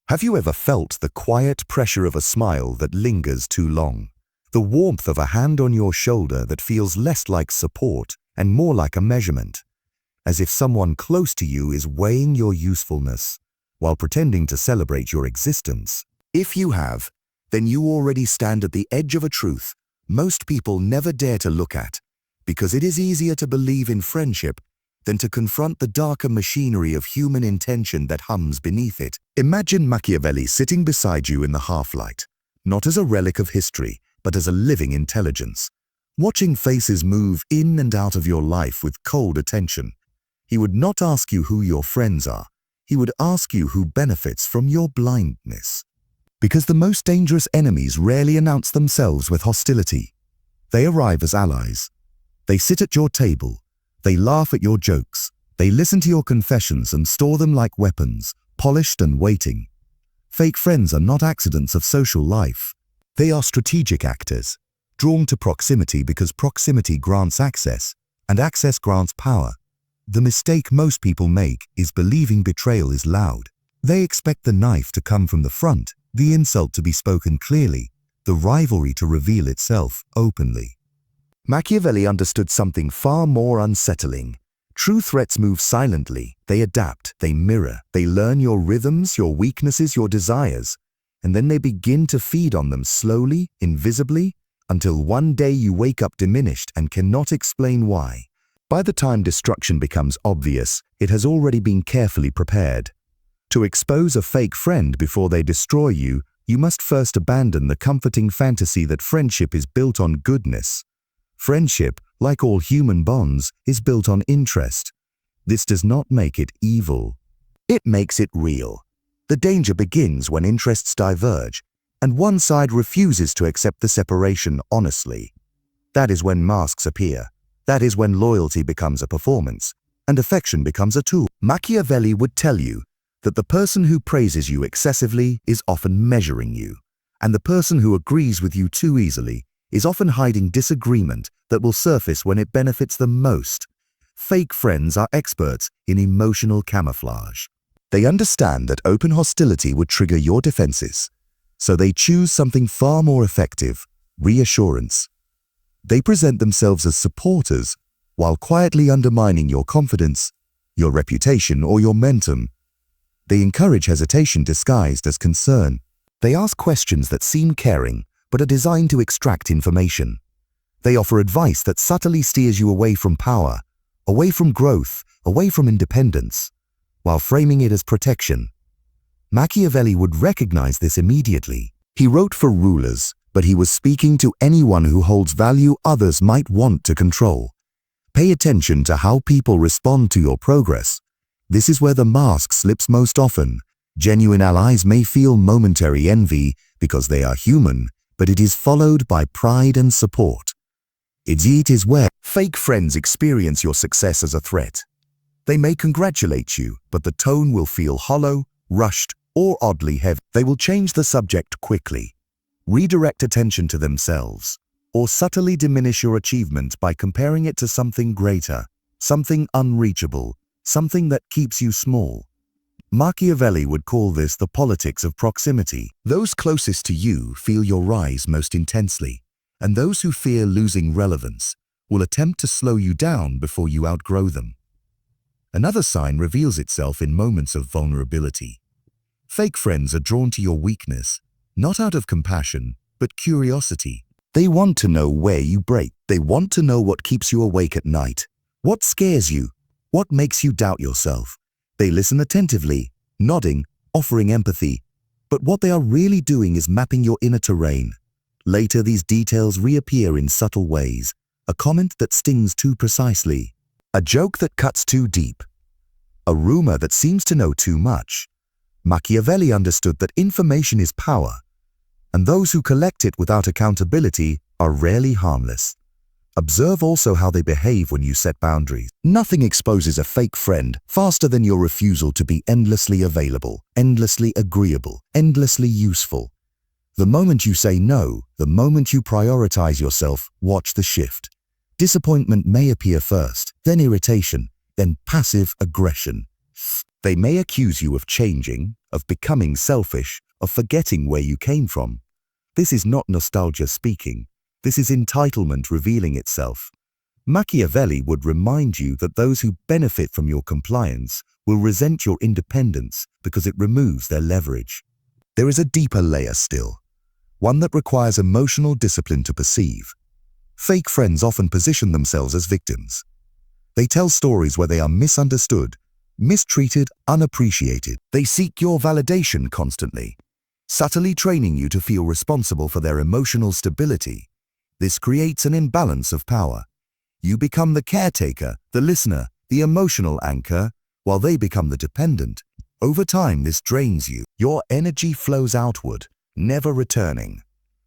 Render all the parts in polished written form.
Have you ever felt the quiet pressure of a smile that lingers too long? The warmth of a hand on your shoulder that feels less like support and more like a measurement, as if someone close to you is weighing your usefulness while pretending to celebrate your existence? If you have, then you already stand at the edge of a truth most people never dare to look at, because it is easier to believe in friendship than to confront the darker machinery of human intention that hums beneath it. Imagine Machiavelli sitting beside you in the half-light, not as a relic of history, but as a living intelligence, watching faces move in and out of your life with cold attention. He would not ask you who your friends are. He would ask you who benefits from your blindness. Because the most dangerous enemies rarely announce themselves with hostility. They arrive as allies. They sit at your table. They laugh at your jokes. They listen to your confessions and store them like weapons, polished and waiting. Fake friends are not accidents of social life. They are strategic actors, drawn to proximity because proximity grants access, and access grants power. The mistake most people make is believing betrayal is loud. They expect the knife to come from the front, the insult to be spoken clearly, the rivalry to reveal itself openly. Machiavelli understood something far more unsettling. True threats move silently. They adapt, they mirror, they learn your rhythms, your weaknesses, your desires, and then they begin to feed on them slowly, invisibly, until one day you wake up diminished and cannot explain why. By the time destruction becomes obvious, it has already been carefully prepared. To expose a fake friend before they destroy you, you must first abandon the comforting fantasy that friendship is built on goodness. Friendship, like all human bonds, is built on interest. This does not make it evil. It makes it real. The danger begins when interests diverge, and one side refuses to accept the separation honestly. That is when masks appear. That is when loyalty becomes a performance, and affection becomes a tool. Machiavelli would tell you that the person who praises you excessively is often measuring you, and the person who agrees with you too easily is often hiding disagreement that will surface when it benefits them most. Fake friends are experts in emotional camouflage. They understand that open hostility would trigger your defenses, so they choose something far more effective: reassurance. They present themselves as supporters while quietly undermining your confidence, your reputation, or your momentum. They encourage hesitation disguised as concern. They ask questions that seem caring but are designed to extract information. They offer advice that subtly steers you away from power, away from growth, away from independence, while framing it as protection. Machiavelli would recognize this immediately. He wrote for rulers, but he was speaking to anyone who holds value others might want to control. Pay attention to how people respond to your progress. This is where the mask slips most often. Genuine allies may feel momentary envy because they are human, but it is followed by pride and support. It is where fake friends experience your success as a threat. They may congratulate you, but the tone will feel hollow, rushed, or oddly heavy. They will change the subject quickly, redirect attention to themselves, or subtly diminish your achievement by comparing it to something greater, something unreachable, something that keeps you small. Machiavelli would call this the politics of proximity. Those closest to you feel your rise most intensely, and those who fear losing relevance will attempt to slow you down before you outgrow them. Another sign reveals itself in moments of vulnerability. Fake friends are drawn to your weakness, not out of compassion, but curiosity. They want to know where you break. They want to know what keeps you awake at night, what scares you, what makes you doubt yourself. They listen attentively, nodding, offering empathy, but what they are really doing is mapping your inner terrain. Later, these details reappear in subtle ways: a comment that stings too precisely, a joke that cuts too deep, a rumor that seems to know too much. Machiavelli understood that information is power, and those who collect it without accountability are rarely harmless. Observe also how they behave when you set boundaries. Nothing exposes a fake friend faster than your refusal to be endlessly available, endlessly agreeable, endlessly useful. The moment you say no, the moment you prioritize yourself, watch the shift. Disappointment may appear first, then irritation, then passive aggression. They may accuse you of changing, of becoming selfish, of forgetting where you came from. This is not nostalgia speaking. This is entitlement revealing itself. Machiavelli would remind you that those who benefit from your compliance will resent your independence because it removes their leverage. There is a deeper layer still, one that requires emotional discipline to perceive. Fake friends often position themselves as victims. They tell stories where they are misunderstood, mistreated, unappreciated. They seek your validation constantly, subtly training you to feel responsible for their emotional stability. This creates an imbalance of power. You become the caretaker, the listener, the emotional anchor, while they become the dependent. Over time, this drains you. Your energy flows outward, never returning.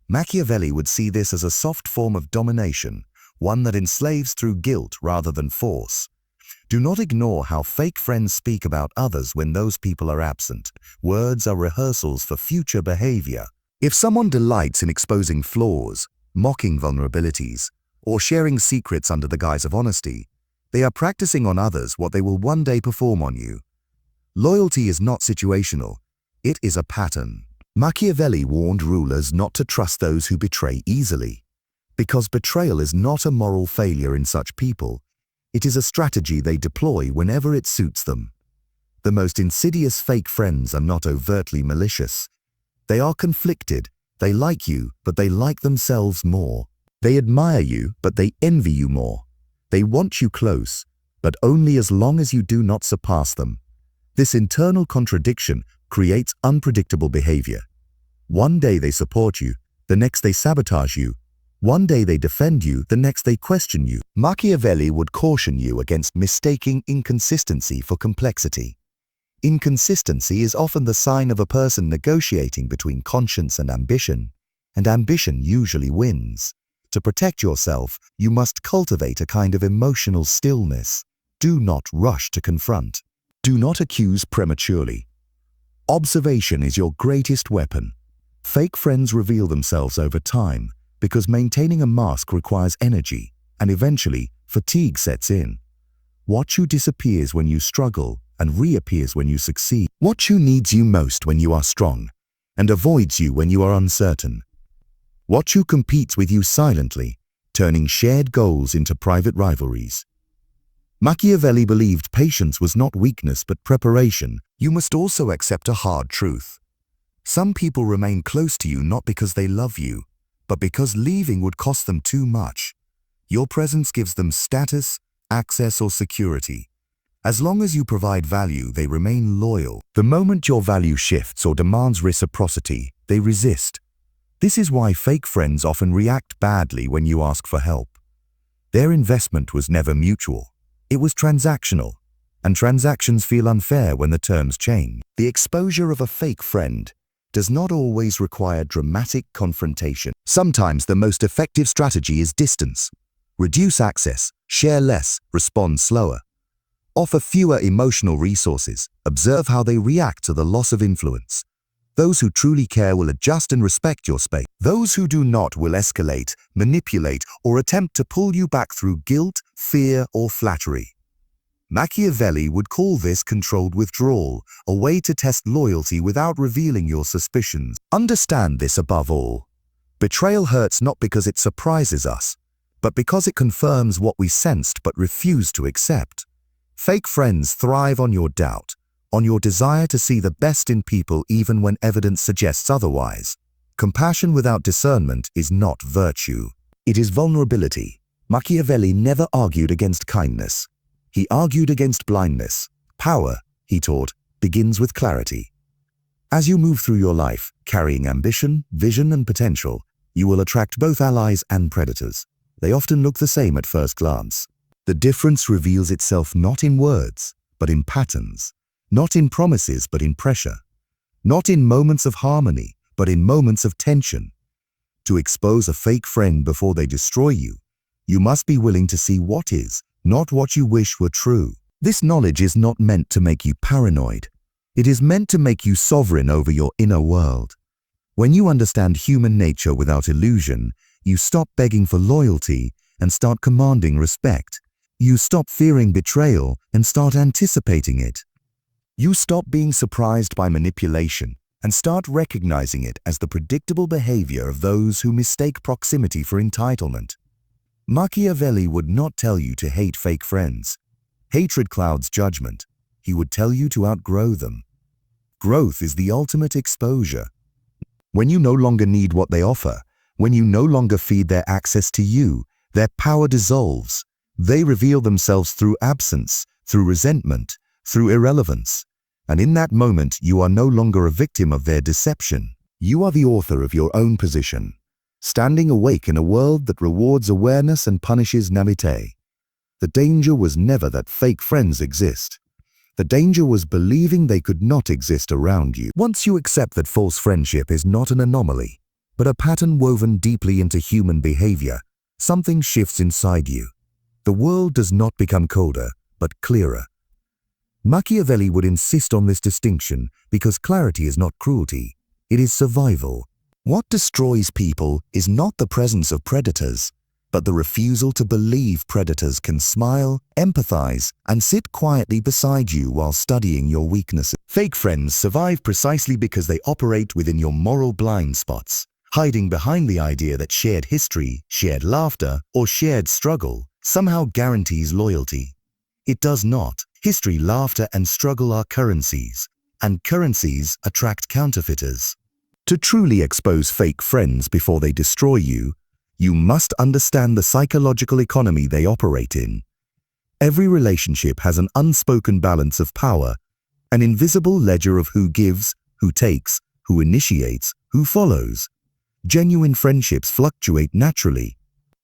Machiavelli would see this as a soft form of domination, one that enslaves through guilt rather than force. Do not ignore how fake friends speak about others when those people are absent. Words are rehearsals for future behavior. If someone delights in exposing flaws, mocking vulnerabilities, or sharing secrets under the guise of honesty, they are practicing on others what they will one day perform on you. Loyalty is not situational. It is a pattern. Machiavelli warned rulers not to trust those who betray easily, because betrayal is not a moral failure in such people. It is a strategy they deploy whenever it suits them. The most insidious fake friends are not overtly malicious. They are conflicted. They like you, but they like themselves more. They admire you, but they envy you more. They want you close, but only as long as you do not surpass them. This internal contradiction creates unpredictable behavior. One day they support you, the next they sabotage you. One day they defend you, the next they question you. Machiavelli would caution you against mistaking inconsistency for complexity. Inconsistency is often the sign of a person negotiating between conscience and ambition usually wins. To protect yourself, you must cultivate a kind of emotional stillness. Do not rush to confront. Do not accuse prematurely. Observation is your greatest weapon. Fake friends reveal themselves over time because maintaining a mask requires energy, and eventually, fatigue sets in. Watch who disappears when you struggle and reappears when you succeed. Watch who needs you most when you are strong and avoids you when you are uncertain. Watch who competes with you silently, turning shared goals into private rivalries. Machiavelli believed patience was not weakness but preparation. You must also accept a hard truth. Some people remain close to you not because they love you, but because leaving would cost them too much. Your presence gives them status, access, or security. As long as you provide value, they remain loyal. The moment your value shifts or demands reciprocity, they resist. This is why fake friends often react badly when you ask for help. Their investment was never mutual. It was transactional, and transactions feel unfair when the terms change. The exposure of a fake friend does not always require dramatic confrontation. Sometimes the most effective strategy is distance. Reduce access, share less, respond slower. Offer fewer emotional resources. Observe how they react to the loss of influence. Those who truly care will adjust and respect your space. Those who do not will escalate, manipulate, or attempt to pull you back through guilt, fear, or flattery. Machiavelli would call this controlled withdrawal, a way to test loyalty without revealing your suspicions. Understand this above all. Betrayal hurts not because it surprises us, but because it confirms what we sensed but refused to accept. Fake friends thrive on your doubt, on your desire to see the best in people even when evidence suggests otherwise. Compassion without discernment is not virtue. It is vulnerability. Machiavelli never argued against kindness. He argued against blindness. Power, he taught, begins with clarity. As you move through your life, carrying ambition, vision, and potential, you will attract both allies and predators. They often look the same at first glance. The difference reveals itself not in words, but in patterns. Not in promises, but in pressure. Not in moments of harmony, but in moments of tension. To expose a fake friend before they destroy you, you must be willing to see what is, not what you wish were true. This knowledge is not meant to make you paranoid. It is meant to make you sovereign over your inner world. When you understand human nature without illusion, you stop begging for loyalty and start commanding respect. You stop fearing betrayal and start anticipating it. You stop being surprised by manipulation and start recognizing it as the predictable behavior of those who mistake proximity for entitlement. Machiavelli would not tell you to hate fake friends. Hatred clouds judgment. He would tell you to outgrow them. Growth is the ultimate exposure. When you no longer need what they offer, when you no longer feed their access to you, their power dissolves. They reveal themselves through absence, through resentment, through irrelevance. And in that moment, you are no longer a victim of their deception. You are the author of your own position, standing awake in a world that rewards awareness and punishes naivete. The danger was never that fake friends exist. The danger was believing they could not exist around you. Once you accept that false friendship is not an anomaly, but a pattern woven deeply into human behavior, something shifts inside you. The world does not become colder, but clearer. Machiavelli would insist on this distinction because clarity is not cruelty, it is survival. What destroys people is not the presence of predators, but the refusal to believe predators can smile, empathize, and sit quietly beside you while studying your weaknesses. Fake friends survive precisely because they operate within your moral blind spots, hiding behind the idea that shared history, shared laughter, or shared struggle somehow guarantees loyalty. It does not. History, laughter, and struggle are currencies, and currencies attract counterfeiters. To truly expose fake friends before they destroy you, you must understand the psychological economy they operate in. Every relationship has an unspoken balance of power, an invisible ledger of who gives, who takes, who initiates, who follows. Genuine friendships fluctuate naturally.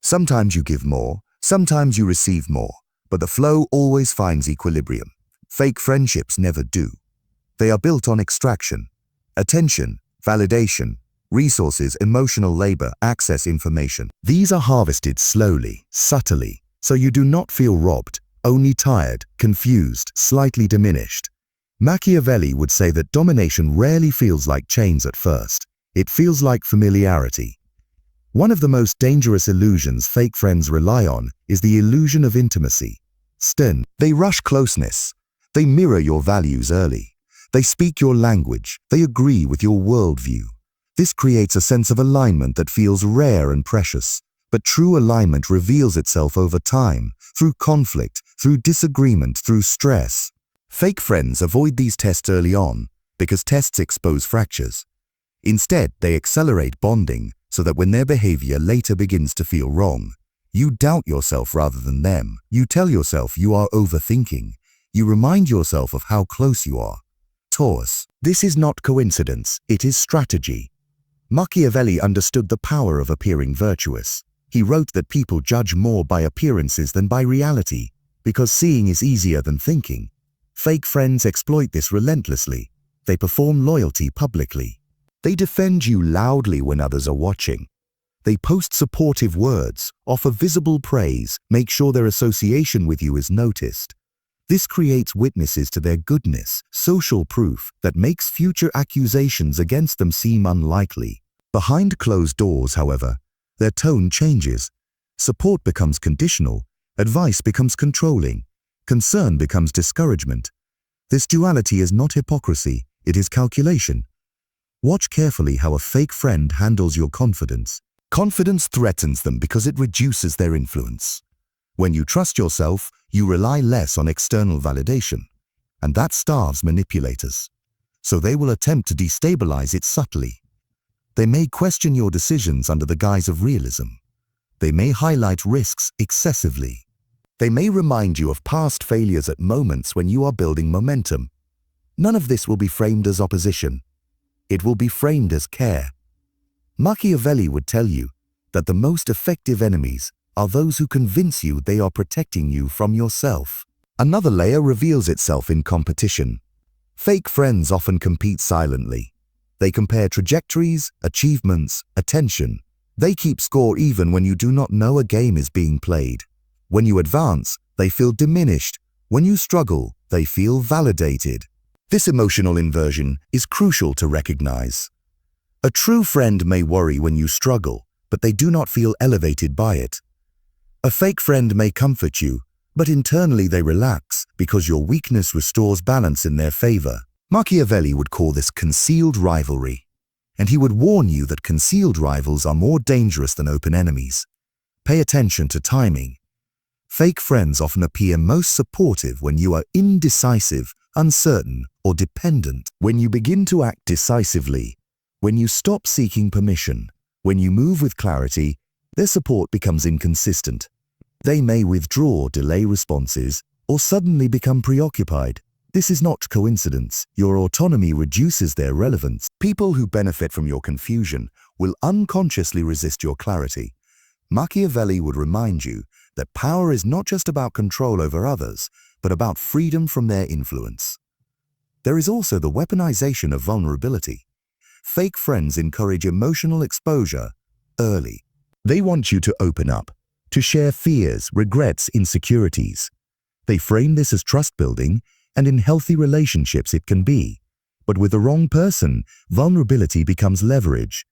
Sometimes you give more, sometimes you receive more, but the flow always finds equilibrium. Fake friendships never do. They are built on extraction, attention, validation, resources, emotional labor, access, information. These are harvested slowly, subtly, so you do not feel robbed, only tired, confused, slightly diminished. Machiavelli would say that domination rarely feels like chains at first. It feels like familiarity. One of the most dangerous illusions fake friends rely on is the illusion of intimacy. They rush closeness. They mirror your values early. They speak your language. They agree with your worldview. This creates a sense of alignment that feels rare and precious. But true alignment reveals itself over time, through conflict, through disagreement, through stress. Fake friends avoid these tests early on because tests expose fractures. Instead, they accelerate bonding so that when their behavior later begins to feel wrong, you doubt yourself rather than them. You tell yourself you are overthinking. You remind yourself of how close you are. Taurus. This is not coincidence, it is strategy. Machiavelli understood the power of appearing virtuous. He wrote that people judge more by appearances than by reality, because seeing is easier than thinking. Fake friends exploit this relentlessly. They perform loyalty publicly. They defend you loudly when others are watching. They post supportive words, offer visible praise, make sure their association with you is noticed. This creates witnesses to their goodness, social proof that makes future accusations against them seem unlikely. Behind closed doors, however, their tone changes. Support becomes conditional, advice becomes controlling, concern becomes discouragement. This duality is not hypocrisy, it is calculation. Watch carefully how a fake friend handles your confidence. Confidence threatens them because it reduces their influence. When you trust yourself, you rely less on external validation, and that starves manipulators. So they will attempt to destabilize it subtly. They may question your decisions under the guise of realism. They may highlight risks excessively. They may remind you of past failures at moments when you are building momentum. None of this will be framed as opposition. It will be framed as care. Machiavelli would tell you that the most effective enemies are those who convince you they are protecting you from yourself. Another layer reveals itself in competition. Fake friends often compete silently. They compare trajectories, achievements, attention. They keep score even when you do not know a game is being played. When you advance, they feel diminished. When you struggle, they feel validated. This emotional inversion is crucial to recognize. A true friend may worry when you struggle, but they do not feel elevated by it. A fake friend may comfort you, but internally they relax because your weakness restores balance in their favor. Machiavelli would call this concealed rivalry, and he would warn you that concealed rivals are more dangerous than open enemies. Pay attention to timing. Fake friends often appear most supportive when you are indecisive, uncertain, or dependent. When you begin to act decisively, when you stop seeking permission, when you move with clarity, their support becomes inconsistent. They may withdraw, delay responses, or suddenly become preoccupied. This is not coincidence. Your autonomy reduces their relevance. People who benefit from your confusion will unconsciously resist your clarity. Machiavelli would remind you that power is not just about control over others, but about freedom from their influence. There is also the weaponization of vulnerability. Fake friends encourage emotional exposure early. They want you to open up, to share fears, regrets, insecurities. They frame this as trust building, and in healthy relationships it can be. But with the wrong person, vulnerability becomes leverage.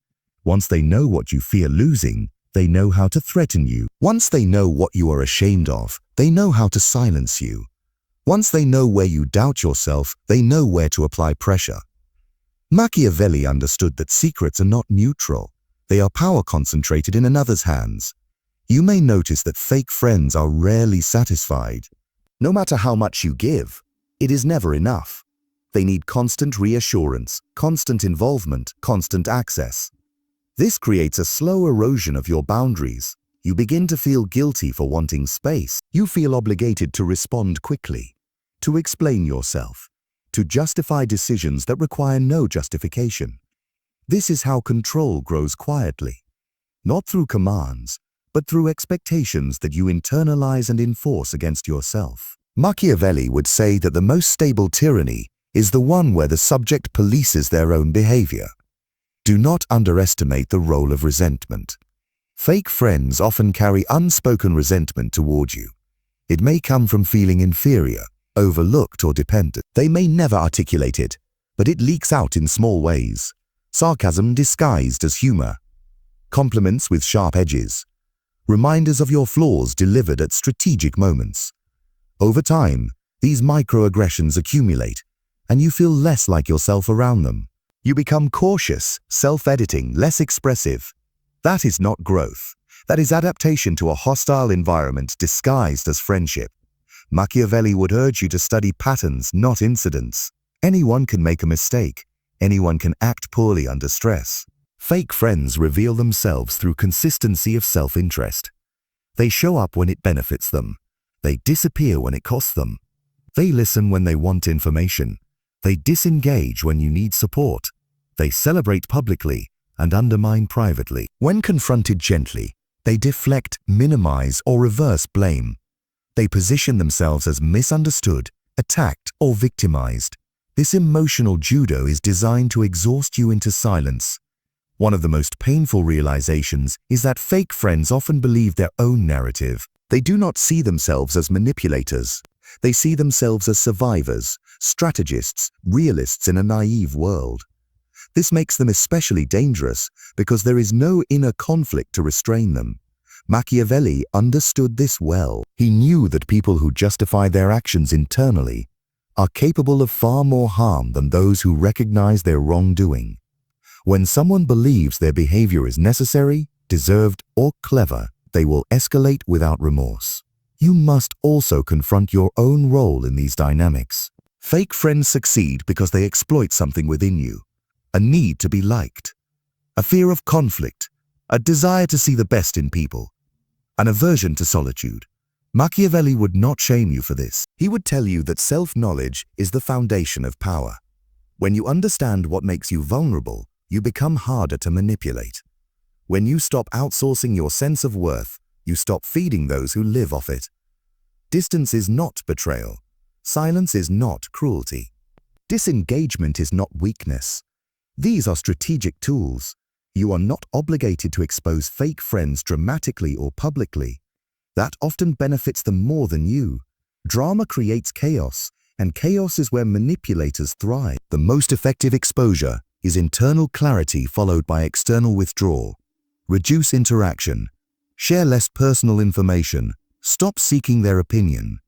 Once they know what you fear losing, they know how to threaten you. Once they know what you are ashamed of, they know how to silence you. Once they know where you doubt yourself, they know where to apply pressure. Machiavelli understood that secrets are not neutral. They are power concentrated in another's hands. You may notice that fake friends are rarely satisfied. No matter how much you give, it is never enough. They need constant reassurance, constant involvement, constant access. This creates a slow erosion of your boundaries. You begin to feel guilty for wanting space. You feel obligated to respond quickly, to explain yourself, to justify decisions that require no justification. This is how control grows quietly, not through commands, but through expectations that you internalize and enforce against yourself. Machiavelli would say that the most stable tyranny is the one where the subject polices their own behavior. Do not underestimate the role of resentment. Fake friends often carry unspoken resentment toward you. It may come from feeling inferior, overlooked, or dependent. They may never articulate it, but it leaks out in small ways. Sarcasm disguised as humor, compliments with sharp edges, reminders of your flaws delivered at strategic moments. Over time, these microaggressions accumulate, and you feel less like yourself around them. You become cautious, self-editing, less expressive. That is not growth. That is adaptation to a hostile environment disguised as friendship. Machiavelli would urge you to study patterns, not incidents. Anyone can make a mistake. Anyone can act poorly under stress. Fake friends reveal themselves through consistency of self-interest. They show up when it benefits them. They disappear when it costs them. They listen when they want information. They disengage when you need support. They celebrate publicly and undermine privately. When confronted gently, they deflect, minimize, or reverse blame. They position themselves as misunderstood, attacked, or victimized. This emotional judo is designed to exhaust you into silence. One of the most painful realizations is that fake friends often believe their own narrative. They do not see themselves as manipulators. They see themselves as survivors, strategists, realists in a naive world. This makes them especially dangerous because there is no inner conflict to restrain them. Machiavelli understood this well. He knew that people who justify their actions internally are capable of far more harm than those who recognize their wrongdoing. When someone believes their behavior is necessary, deserved, or clever, they will escalate without remorse. You must also confront your own role in these dynamics. Fake friends succeed because they exploit something within you. A need to be liked, a fear of conflict, a desire to see the best in people, an aversion to solitude. Machiavelli would not shame you for this. He would tell you that self-knowledge is the foundation of power. When you understand what makes you vulnerable, you become harder to manipulate. When you stop outsourcing your sense of worth, you stop feeding those who live off it. Distance is not betrayal. Silence is not cruelty. Disengagement is not weakness. These are strategic tools. You are not obligated to expose fake friends dramatically or publicly. That often benefits them more than you. Drama creates chaos, and chaos is where manipulators thrive. The most effective exposure is internal clarity followed by external withdrawal. Reduce interaction. Share less personal information. Stop seeking their opinion.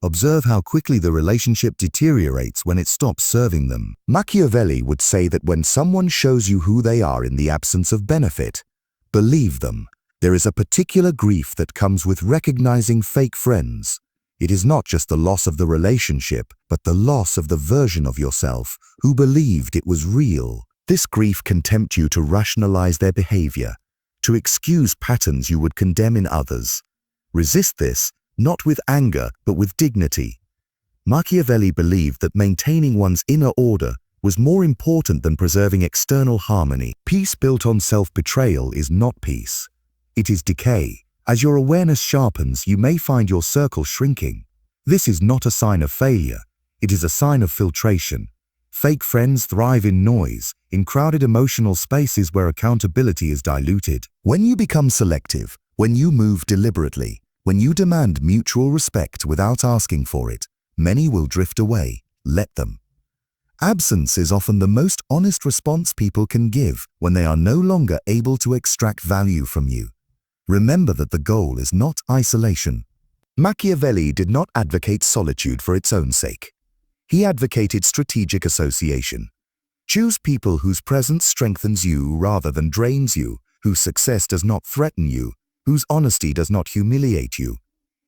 Observe how quickly the relationship deteriorates when it stops serving them. Machiavelli would say that when someone shows you who they are in the absence of benefit, believe them. There is a particular grief that comes with recognizing fake friends. It is not just the loss of the relationship, but the loss of the version of yourself who believed it was real. This grief can tempt you to rationalize their behavior, to excuse patterns you would condemn in others. Resist this, not with anger, but with dignity. Machiavelli believed that maintaining one's inner order was more important than preserving external harmony. Peace built on self-betrayal is not peace. It is decay. As your awareness sharpens, you may find your circle shrinking. This is not a sign of failure. It is a sign of filtration. Fake friends thrive in noise, in crowded emotional spaces where accountability is diluted. When you become selective, when you move deliberately, when you demand mutual respect without asking for it, many will drift away. Let them. Absence is often the most honest response people can give when they are no longer able to extract value from you. Remember that the goal is not isolation. Machiavelli did not advocate solitude for its own sake. He advocated strategic association. Choose people whose presence strengthens you rather than drains you, whose success does not threaten you, whose honesty does not humiliate you.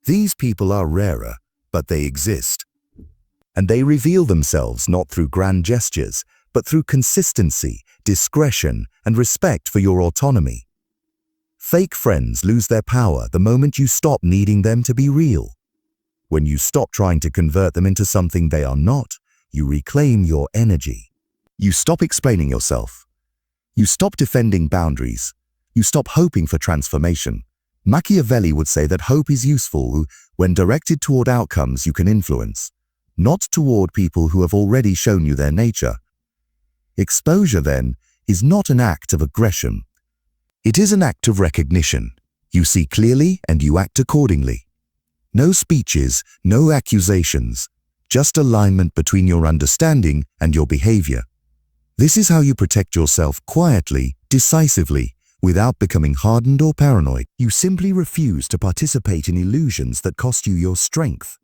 These people are rarer, but they exist. And they reveal themselves not through grand gestures, but through consistency, discretion, and respect for your autonomy. Fake friends lose their power the moment you stop needing them to be real. When you stop trying to convert them into something they are not, you reclaim your energy. You stop explaining yourself. You stop defending boundaries. You stop hoping for transformation. Machiavelli would say that hope is useful when directed toward outcomes you can influence, not toward people who have already shown you their nature. Exposure, then, is not an act of aggression. It is an act of recognition. You see clearly and you act accordingly. No speeches, no accusations, just alignment between your understanding and your behavior. This is how you protect yourself quietly, decisively, without becoming hardened or paranoid. You simply refuse to participate in illusions that cost you your strength.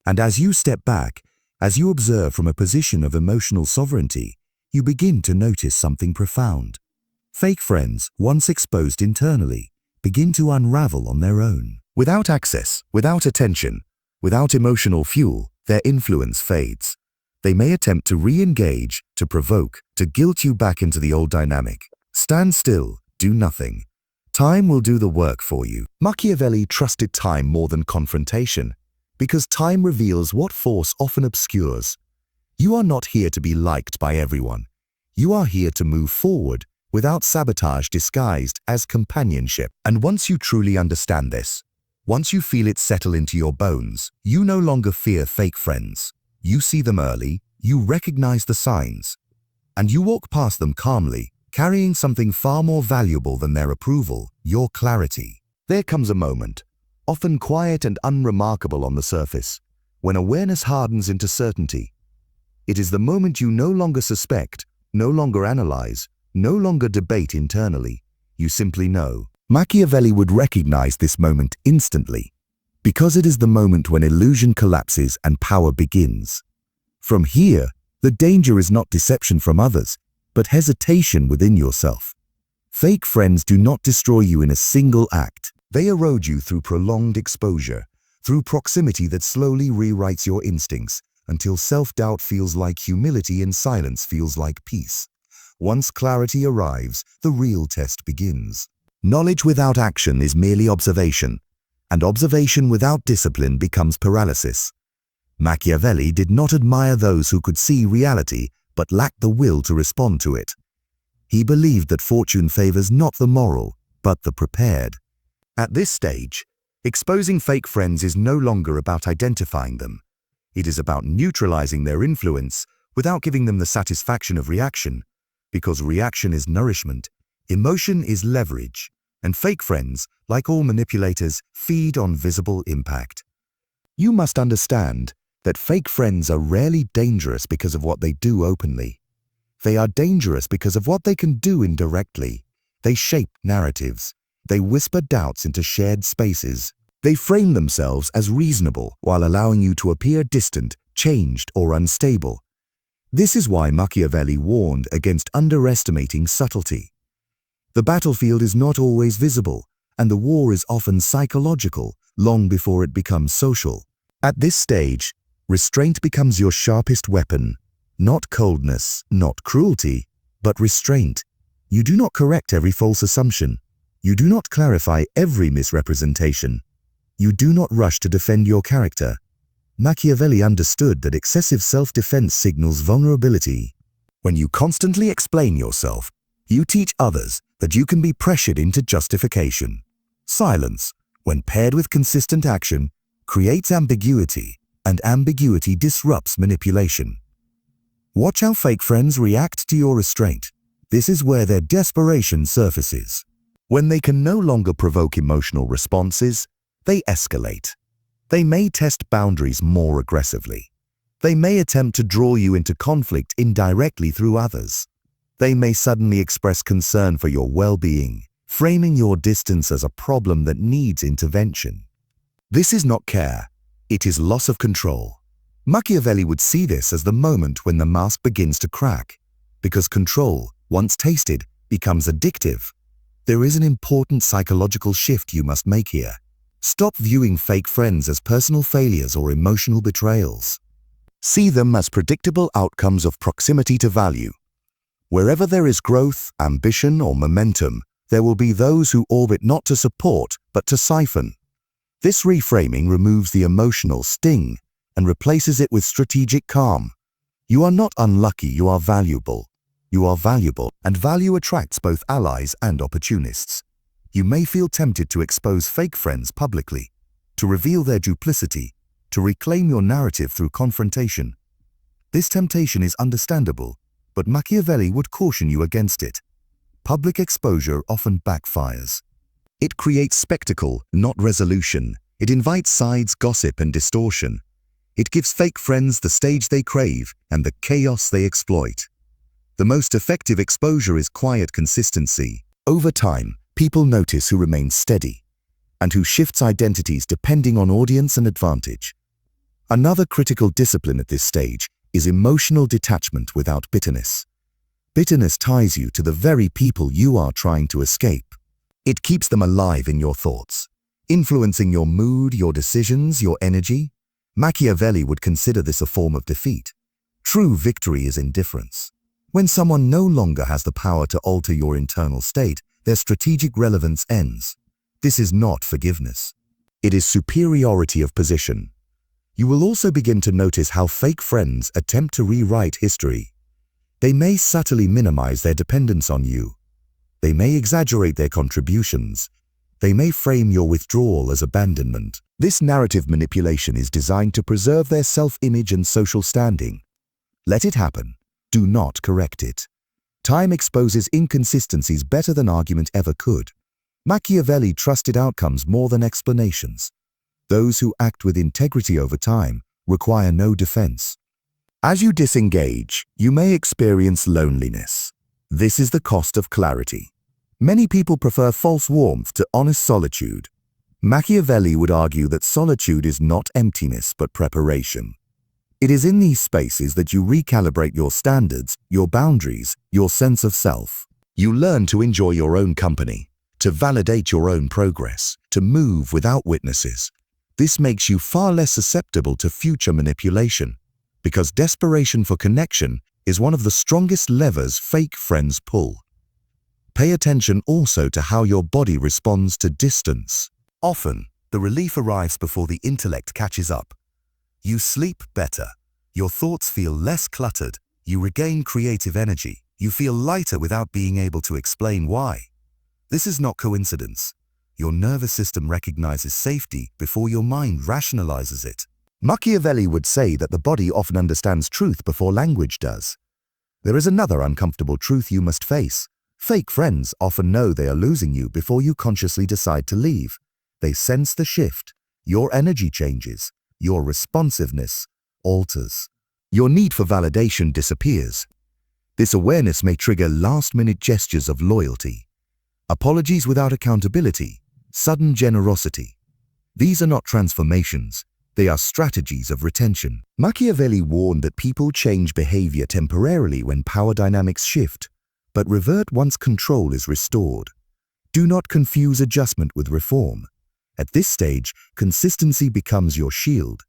And as you step back, as you observe from a position of emotional sovereignty, you begin to notice something profound. Fake friends, once exposed internally, begin to unravel on their own. Without access, without attention, without emotional fuel, their influence fades. They may attempt to re-engage, to provoke, to guilt you back into the old dynamic. Stand still, do nothing. Time will do the work for you. Machiavelli trusted time more than confrontation, because time reveals what force often obscures. You are not here to be liked by everyone. You are here to move forward, without sabotage disguised as companionship. And once you truly understand this, once you feel it settle into your bones, you no longer fear fake friends. You see them early, you recognize the signs, and you walk past them calmly, carrying something far more valuable than their approval, your clarity. There comes a moment, often quiet and unremarkable on the surface, when awareness hardens into certainty. It is the moment you no longer suspect, no longer analyze, no longer debate internally. You simply know. Machiavelli would recognize this moment instantly, because it is the moment when illusion collapses and power begins. From here, the danger is not deception from others, but hesitation within yourself. Fake friends do not destroy you in a single act. They erode you through prolonged exposure, through proximity that slowly rewrites your instincts, until self-doubt feels like humility and silence feels like peace. Once clarity arrives, the real test begins. Knowledge without action is merely observation, and observation without discipline becomes paralysis. Machiavelli did not admire those who could see reality but lacked the will to respond to it. He believed that fortune favors not the moral, but the prepared. At this stage, exposing fake friends is no longer about identifying them. It is about neutralizing their influence without giving them the satisfaction of reaction, because reaction is nourishment, emotion is leverage, and fake friends, like all manipulators, feed on visible impact. You must understand that fake friends are rarely dangerous because of what they do openly. They are dangerous because of what they can do indirectly. They shape narratives. They whisper doubts into shared spaces. They frame themselves as reasonable while allowing you to appear distant, changed, or unstable. This is why Machiavelli warned against underestimating subtlety. The battlefield is not always visible, and the war is often psychological, long before it becomes social. At this stage, restraint becomes your sharpest weapon. Not coldness, not cruelty, but restraint. You do not correct every false assumption. You do not clarify every misrepresentation. You do not rush to defend your character. Machiavelli understood that excessive self-defense signals vulnerability. When you constantly explain yourself, you teach others that you can be pressured into justification. Silence, when paired with consistent action, creates ambiguity, and ambiguity disrupts manipulation. Watch how fake friends react to your restraint. This is where their desperation surfaces. When they can no longer provoke emotional responses, they escalate. They may test boundaries more aggressively. They may attempt to draw you into conflict indirectly through others. They may suddenly express concern for your well-being, framing your distance as a problem that needs intervention. This is not care, it is loss of control. Machiavelli would see this as the moment when the mask begins to crack, because control, once tasted, becomes addictive. There is an important psychological shift you must make here. Stop viewing fake friends as personal failures or emotional betrayals. See them as predictable outcomes of proximity to value. Wherever there is growth, ambition, or momentum, there will be those who orbit not to support, but to siphon. This reframing removes the emotional sting and replaces it with strategic calm. You are not unlucky, you are valuable. You are valuable, and value attracts both allies and opportunists. You may feel tempted to expose fake friends publicly, to reveal their duplicity, to reclaim your narrative through confrontation. This temptation is understandable, but Machiavelli would caution you against it. Public exposure often backfires. It creates spectacle, not resolution. It invites sides, gossip, and distortion. It gives fake friends the stage they crave and the chaos they exploit. The most effective exposure is quiet consistency. Over time, people notice who remains steady and who shifts identities depending on audience and advantage. Another critical discipline at this stage is emotional detachment without bitterness. Bitterness ties you to the very people you are trying to escape. It keeps them alive in your thoughts, influencing your mood, your decisions, your energy. Machiavelli would consider this a form of defeat. True victory is indifference. When someone no longer has the power to alter your internal state, their strategic relevance ends. This is not forgiveness. It is superiority of position. You will also begin to notice how fake friends attempt to rewrite history. They may subtly minimize their dependence on you. They may exaggerate their contributions. They may frame your withdrawal as abandonment. This narrative manipulation is designed to preserve their self-image and social standing. Let it happen. Do not correct it. Time exposes inconsistencies better than argument ever could. Machiavelli trusted outcomes more than explanations. Those who act with integrity over time require no defense. As you disengage, you may experience loneliness. This is the cost of clarity. Many people prefer false warmth to honest solitude. Machiavelli would argue that solitude is not emptiness but preparation. It is in these spaces that you recalibrate your standards, your boundaries, your sense of self. You learn to enjoy your own company, to validate your own progress, to move without witnesses. This makes you far less susceptible to future manipulation, because desperation for connection is one of the strongest levers fake friends pull. Pay attention also to how your body responds to distance. Often, the relief arrives before the intellect catches up. You sleep better. Your thoughts feel less cluttered. You regain creative energy. You feel lighter without being able to explain why. This is not coincidence. Your nervous system recognizes safety before your mind rationalizes it. Machiavelli would say that the body often understands truth before language does. There is another uncomfortable truth you must face. Fake friends often know they are losing you before you consciously decide to leave. They sense the shift. Your energy changes. Your responsiveness alters. Your need for validation disappears. This awareness may trigger last-minute gestures of loyalty, apologies without accountability, sudden generosity. These are not transformations. They are strategies of retention. Machiavelli warned that people change behavior temporarily when power dynamics shift, but revert once control is restored. Do not confuse adjustment with reform. At this stage, consistency becomes your shield.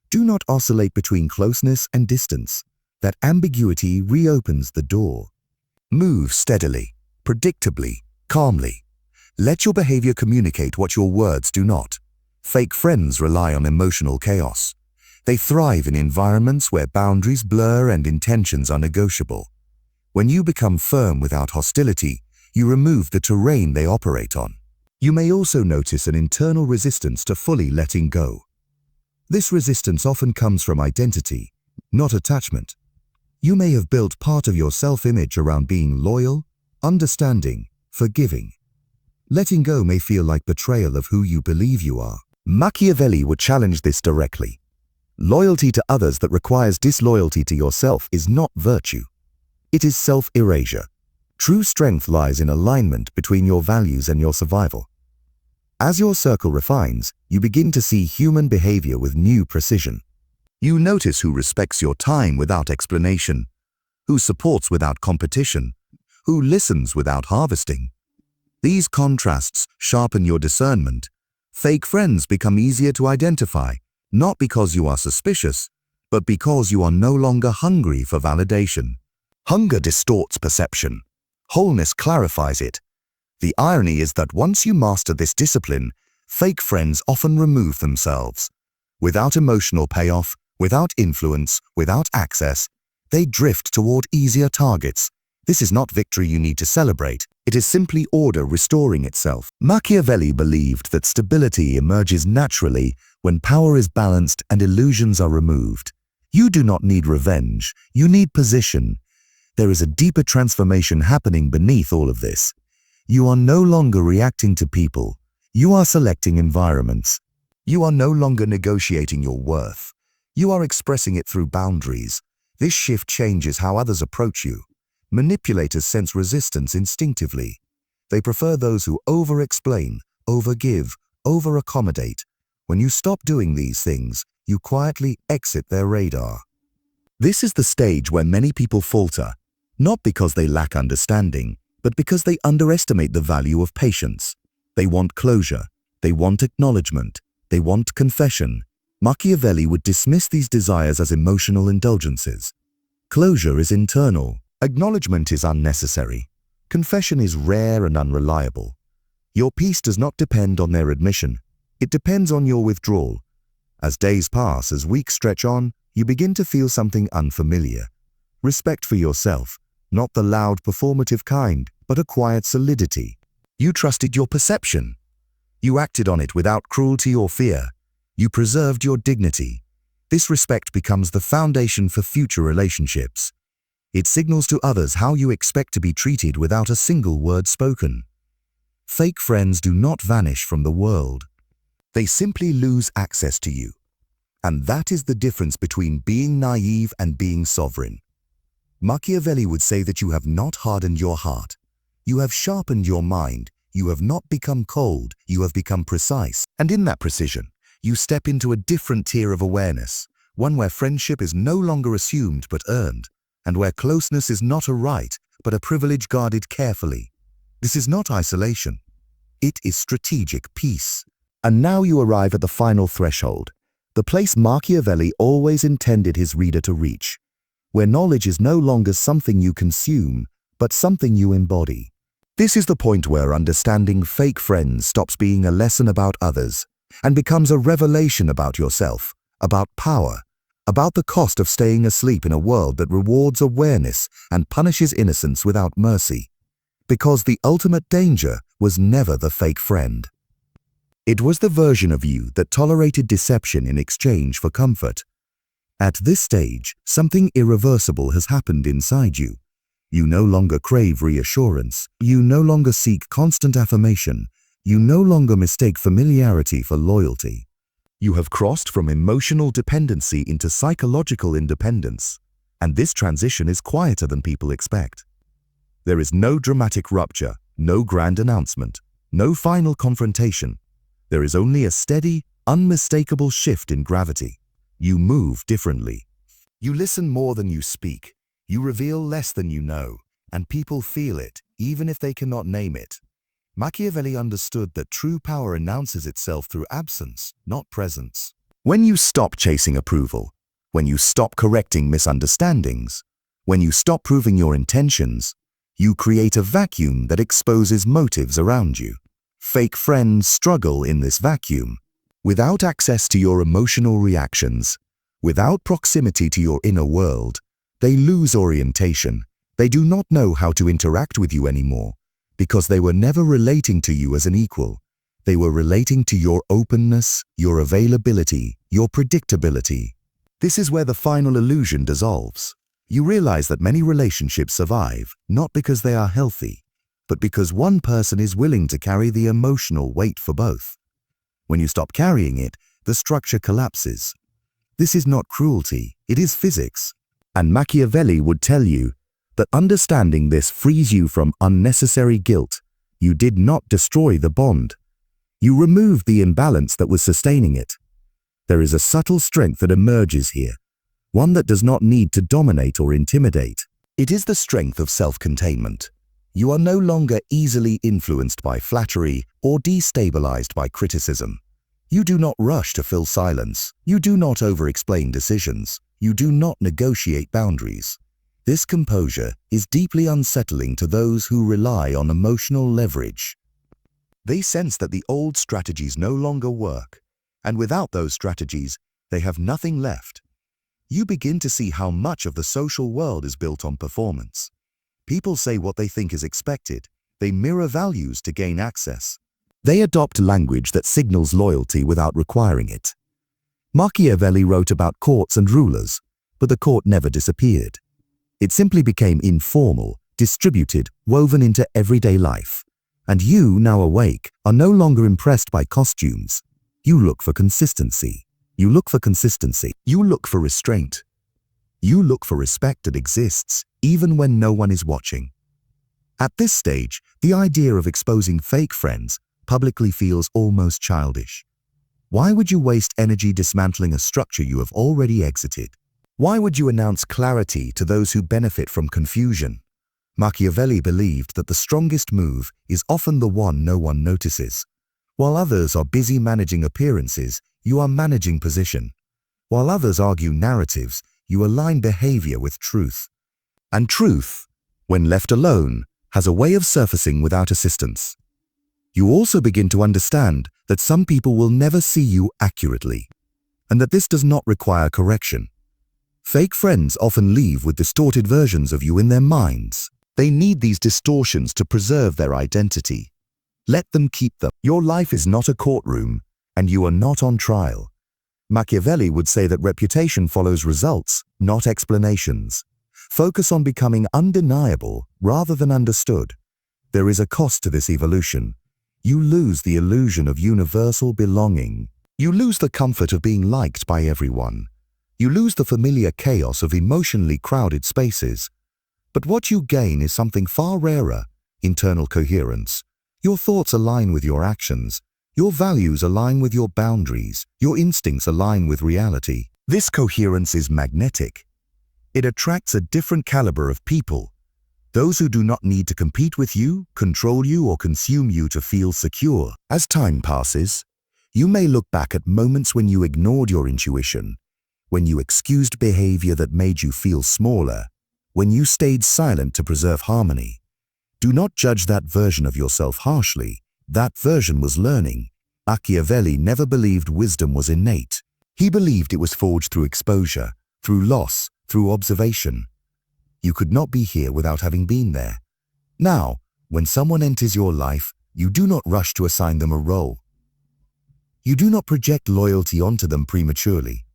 Do not oscillate between closeness and distance. That ambiguity reopens the door. Move steadily, predictably, calmly. Let your behavior communicate what your words do not. Fake friends rely on emotional chaos. They thrive in environments where boundaries blur and intentions are negotiable. When you become firm without hostility, you remove the terrain they operate on. You may also notice an internal resistance to fully letting go. This resistance often comes from identity, not attachment. You may have built part of your self-image around being loyal, understanding, forgiving. Letting go may feel like betrayal of who you believe you are. Machiavelli would challenge this directly. Loyalty to others that requires disloyalty to yourself is not virtue. It is self-erasure. True strength lies in alignment between your values and your survival. As your circle refines, you begin to see human behavior with new precision. You notice who respects your time without explanation, who supports without competition, who listens without harvesting. These contrasts sharpen your discernment. Fake friends become easier to identify, not because you are suspicious, but because you are no longer hungry for validation. Hunger distorts perception. Wholeness clarifies it. The irony is that once you master this discipline, fake friends often remove themselves. Without emotional payoff, without influence, without access, they drift toward easier targets. This is not victory you need to celebrate. It is simply order restoring itself. Machiavelli believed that stability emerges naturally when power is balanced and illusions are removed. You do not need revenge. You need position. There is a deeper transformation happening beneath all of this. You are no longer reacting to people. You are selecting environments. You are no longer negotiating your worth. You are expressing it through boundaries. This shift changes how others approach you. Manipulators sense resistance instinctively. They prefer those who over-explain, over-give, over-accommodate. When you stop doing these things, you quietly exit their radar. This is the stage where many people falter, not because they lack understanding, but because they underestimate the value of patience. They want closure. They want acknowledgement. They want confession. Machiavelli would dismiss these desires as emotional indulgences. Closure is internal. Acknowledgement is unnecessary. Confession is rare and unreliable. Your peace does not depend on their admission. It depends on your withdrawal. As days pass, as weeks stretch on, you begin to feel something unfamiliar. Respect for yourself, not the loud performative kind, but a quiet solidity. You trusted your perception. You acted on it without cruelty or fear. You preserved your dignity. This respect becomes the foundation for future relationships. It signals to others how you expect to be treated without a single word spoken. Fake friends do not vanish from the world. They simply lose access to you. And that is the difference between being naive and being sovereign. Machiavelli would say that you have not hardened your heart. You have sharpened your mind. You have not become cold. You have become precise. And in that precision, you step into a different tier of awareness, one where friendship is no longer assumed but earned, and where closeness is not a right, but a privilege guarded carefully. This is not isolation. It is strategic peace. And now you arrive at the final threshold, the place Machiavelli always intended his reader to reach, where knowledge is no longer something you consume, but something you embody. This is the point where understanding fake friends stops being a lesson about others and becomes a revelation about yourself, about power, about the cost of staying asleep in a world that rewards awareness and punishes innocence without mercy. Because the ultimate danger was never the fake friend. It was the version of you that tolerated deception in exchange for comfort. At this stage, something irreversible has happened inside you. You no longer crave reassurance. You no longer seek constant affirmation. You no longer mistake familiarity for loyalty. You have crossed from emotional dependency into psychological independence, and this transition is quieter than people expect. There is no dramatic rupture, no grand announcement, no final confrontation. There is only a steady, unmistakable shift in gravity. You move differently. You listen more than you speak. You reveal less than you know, and people feel it, even if they cannot name it. Machiavelli understood that true power announces itself through absence, not presence. When you stop chasing approval, when you stop correcting misunderstandings, when you stop proving your intentions, you create a vacuum that exposes motives around you. Fake friends struggle in this vacuum. Without access to your emotional reactions, without proximity to your inner world, they lose orientation. They do not know how to interact with you anymore, because they were never relating to you as an equal. They were relating to your openness, your availability, your predictability. This is where the final illusion dissolves. You realize that many relationships survive, not because they are healthy, but because one person is willing to carry the emotional weight for both. When you stop carrying it, the structure collapses. This is not cruelty, it is physics. And Machiavelli would tell you that understanding this frees you from unnecessary guilt. You did not destroy the bond. You removed the imbalance that was sustaining it. There is a subtle strength that emerges here, one that does not need to dominate or intimidate. It is the strength of self-containment. You are no longer easily influenced by flattery or destabilized by criticism. You do not rush to fill silence. You do not over-explain decisions. You do not negotiate boundaries. This composure is deeply unsettling to those who rely on emotional leverage. They sense that the old strategies no longer work, and without those strategies, they have nothing left. You begin to see how much of the social world is built on performance. People say what they think is expected. They mirror values to gain access. They adopt language that signals loyalty without requiring it. Machiavelli wrote about courts and rulers, but the court never disappeared. It simply became informal, distributed, woven into everyday life. And you, now awake, are no longer impressed by costumes. You look for consistency. You look for consistency. You look for restraint. You look for respect that exists, even when no one is watching. At this stage, the idea of exposing fake friends publicly feels almost childish. Why would you waste energy dismantling a structure you have already exited? Why would you announce clarity to those who benefit from confusion? Machiavelli believed that the strongest move is often the one no one notices. While others are busy managing appearances, you are managing position. While others argue narratives, you align behavior with truth. And truth, when left alone, has a way of surfacing without assistance. You also begin to understand that some people will never see you accurately, and that this does not require correction. Fake friends often leave with distorted versions of you in their minds. They need these distortions to preserve their identity. Let them keep them. Your life is not a courtroom, and you are not on trial. Machiavelli would say that reputation follows results, not explanations. Focus on becoming undeniable rather than understood. There is a cost to this evolution. You lose the illusion of universal belonging. You lose the comfort of being liked by everyone. You lose the familiar chaos of emotionally crowded spaces. But what you gain is something far rarer: internal coherence. Your thoughts align with your actions. Your values align with your boundaries. Your instincts align with reality. This coherence is magnetic. It attracts a different caliber of people. Those who do not need to compete with you, control you, or consume you to feel secure. As time passes, you may look back at moments when you ignored your intuition, when you excused behavior that made you feel smaller, when you stayed silent to preserve harmony. Do not judge that version of yourself harshly. That version was learning. Machiavelli never believed wisdom was innate. He believed it was forged through exposure, through loss, through observation. You could not be here without having been there. Now, when someone enters your life, you do not rush to assign them a role. You do not project loyalty onto them prematurely.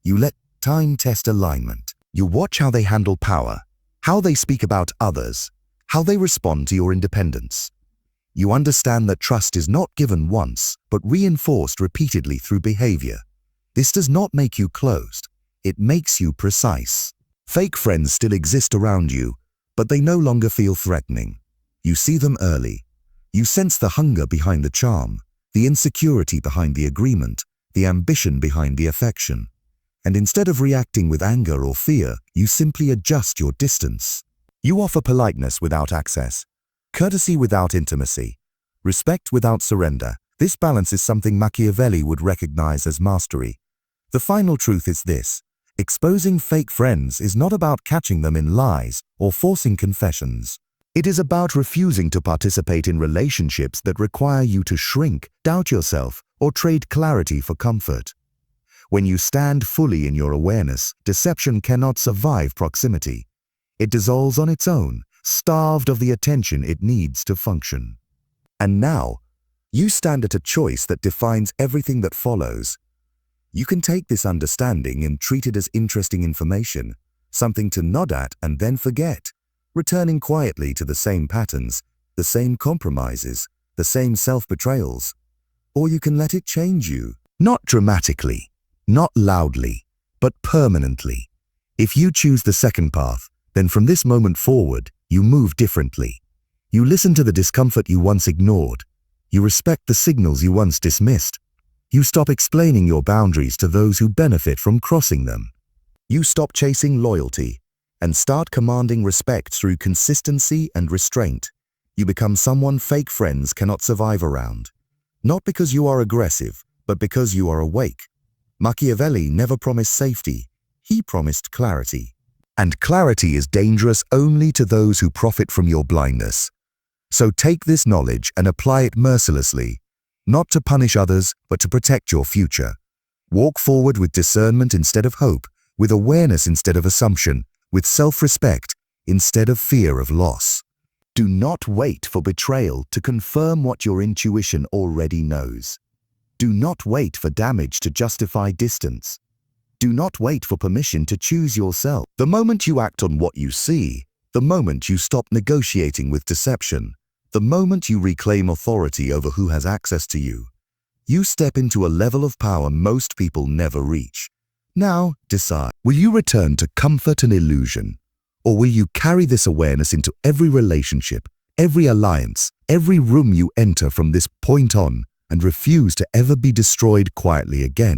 You let time test alignment. You watch how they handle power, how they speak about others, how they respond to your independence. You understand that trust is not given once, but reinforced repeatedly through behavior. This does not make you closed. It makes you precise. Fake friends still exist around you, but they no longer feel threatening. You see them early. You sense the hunger behind the charm, the insecurity behind the agreement, the ambition behind the affection. And instead of reacting with anger or fear, you simply adjust your distance. You offer politeness without access, courtesy without intimacy, respect without surrender. This balance is something Machiavelli would recognize as mastery. The final truth is this: exposing fake friends is not about catching them in lies or forcing confessions. It is about refusing to participate in relationships that require you to shrink, doubt yourself, or trade clarity for comfort. When you stand fully in your awareness, deception cannot survive proximity. It dissolves on its own, starved of the attention it needs to function. And now, you stand at a choice that defines everything that follows. You can take this understanding and treat it as interesting information, something to nod at and then forget, returning quietly to the same patterns, the same compromises, the same self-betrayals. Or you can let it change you, not dramatically, not loudly, but permanently. If you choose the second path, then from this moment forward, you move differently. You listen to the discomfort you once ignored. You respect the signals you once dismissed. You stop explaining your boundaries to those who benefit from crossing them. You stop chasing loyalty and start commanding respect through consistency and restraint. You become someone fake friends cannot survive around. Not because you are aggressive, but because you are awake. Machiavelli never promised safety. He promised clarity. And clarity is dangerous only to those who profit from your blindness. So take this knowledge and apply it mercilessly, not to punish others, but to protect your future. Walk forward with discernment instead of hope, with awareness instead of assumption, with self-respect instead of fear of loss. Do not wait for betrayal to confirm what your intuition already knows. Do not wait for damage to justify distance. Do not wait for permission to choose yourself. The moment you act on what you see, the moment you stop negotiating with deception, the moment you reclaim authority over who has access to you, you step into a level of power most people never reach. Now, decide. Will you return to comfort and illusion? Or will you carry this awareness into every relationship, every alliance, every room you enter from this point on, and refuse to ever be destroyed quietly again?